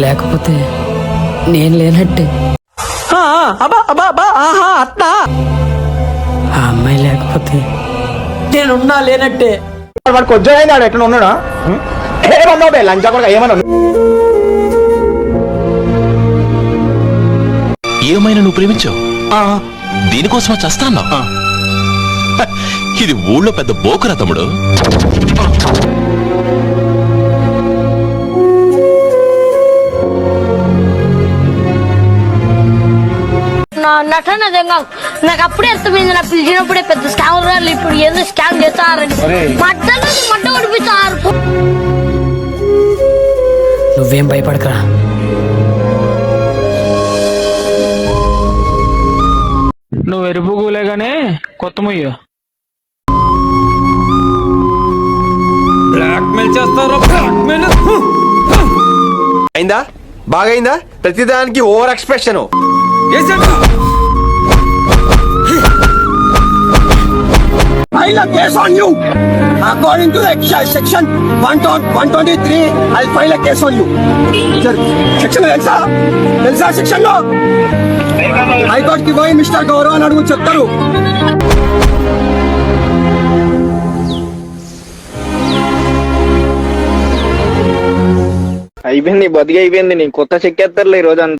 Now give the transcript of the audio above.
లేకపోతే నేను లేనట్టే. అట్లా ఆ అమ్మాయి లేకపోతే నేనున్నా లేనట్టే. వాడు కొంచెం అయింది ఆడు ఎట్లా ఉన్నాడా ఏమన్నా లంచా కూడా ఏమన్నా ఏమైనా నువ్వు ప్రేమించావు, దీనికోసమా చస్తాన్నా? ఇది ఊళ్ళో పెద్ద బోకురా తమ్ముడు. నటన నాకు అప్పుడే అర్థమైంది. నాకు పిలిచినప్పుడే పెద్ద స్కామర్ గారు ఇప్పుడు ఏదో స్కామ్ చేస్తారని మట్ట కొడిపిస్తారు. నువ్వేం భయపడకరా. నువ్వు ఎరుపు కూలేగానే కొత్త ముయ్యో. బ్లాక్మెయిల్ చేస్తారా? బ్లాక్మెయిల్ అయిందా? బాగైందా? ప్రతిదానికి over expression. File a case on you. According to the section 123, I'll file a case on you. Sir, section తెలుసా సెక్షన్ లో హైకోర్టు కి పోయి మిస్టర్ గౌరవ్ అని అడుగు చెప్తారు. అయిపోయింది, బతికి అయిపోయింది. నీ కొత్త చెక్కేస్తారులే ఈ రోజు.